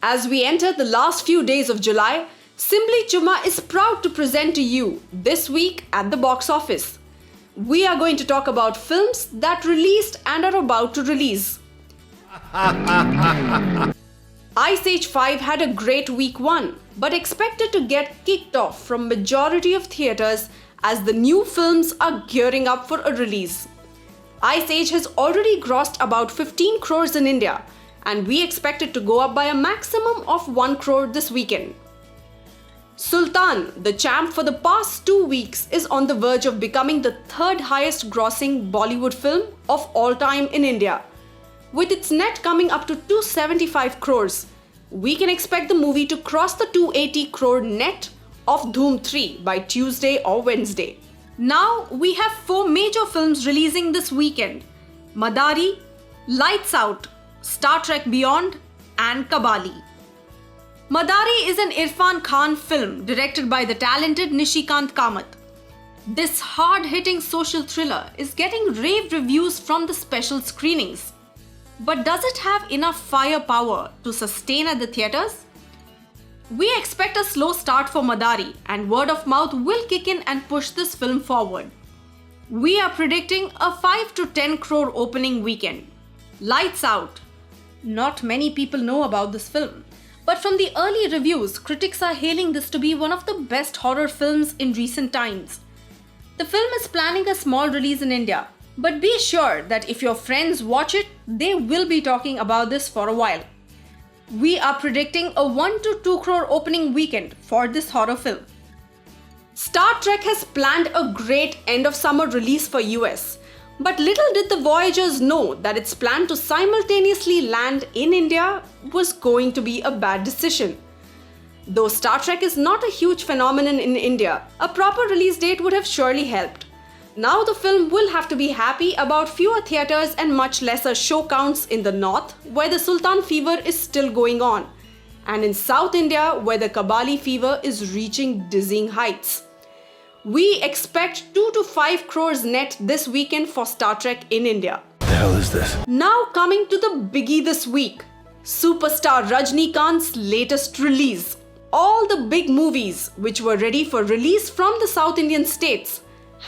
As we enter the last few days of July, Simbly Chumma is proud to present to you this week at the box office. We are going to talk about films that released and are about to release. Ice Age 5 had a great week 1, but expected to get kicked off from majority of theatres as the new films are gearing up for a release. Ice Age has already grossed about 15 crores in India, and we expect it to go up by a maximum of 1 crore this weekend. Sultan, the champ for the past 2 weeks, is on the verge of becoming the third highest grossing Bollywood film of all time in India. With its net coming up to 275 crores, we can expect the movie to cross the 280 crore net of Dhoom 3 by Tuesday or Wednesday. Now we have 4 major films releasing this weekend: Madaari, Lights Out, Star Trek Beyond and Kabali. Madaari is an Irfan Khan film directed by the talented Nishikant Kamath. This hard-hitting social thriller is getting rave reviews from the special screenings. But does it have enough firepower to sustain at the theatres? We expect a slow start for Madaari, and word of mouth will kick in and push this film forward. We are predicting a 5 to 10 crore opening weekend. Lights Out. Not many people know about this film, but from the early reviews, critics are hailing this to be one of the best horror films in recent times. The film is planning a small release in India, but be sure that if your friends watch it, they will be talking about this for a while. We are predicting a 1 to 2 crore opening weekend for this horror film. Star Trek has planned a great end of summer release for US, but little did the Voyagers know that its plan to simultaneously land in India was going to be a bad decision. Though Star Trek is not a huge phenomenon in India, a proper release date would have surely helped. Now the film will have to be happy about fewer theatres and much lesser show counts in the north, where the Sultan fever is still going on, and in South India, where the Kabali fever is reaching dizzying heights. We expect 2 to 5 crores net this weekend for Star Trek in India. The hell is this? Now coming to the biggie this week, superstar Rajnikant's latest release. All the big movies which were ready for release from the South Indian states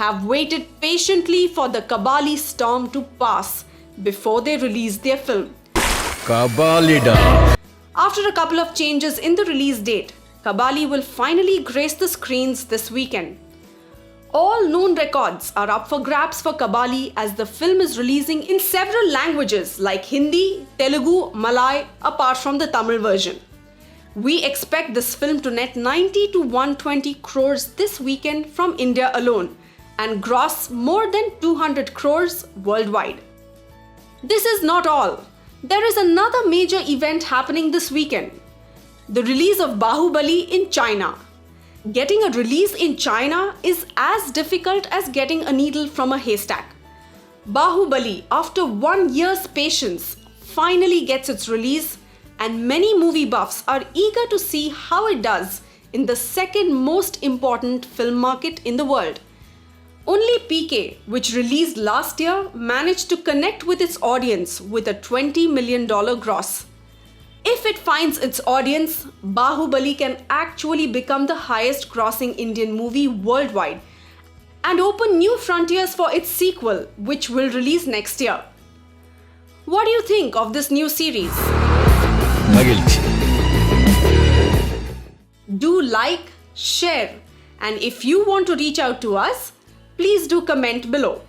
have waited patiently for the Kabali storm to pass before they release their film. Kabali da. After a couple of changes in the release date, Kabali will finally grace the screens this weekend. All known records are up for grabs for Kabali as the film is releasing in several languages like Hindi, Telugu, Malay, apart from the Tamil version. We expect this film to net 90 to 120 crores this weekend from India alone and gross more than 200 crores worldwide. This is not all. There is another major event happening this weekend: the release of Bahubali in China. Getting a release in China is as difficult as getting a needle from a haystack. Bahubali, after 1 year's patience, finally gets its release, and many movie buffs are eager to see how it does in the second most important film market in the world. Only PK, which released last year, managed to connect with its audience with a $20 million gross. If it finds its audience, Bahubali can actually become the highest grossing Indian movie worldwide and open new frontiers for its sequel, which will release next year. What do you think of this new series? Do like, share, and if you want to reach out to us, please do comment below.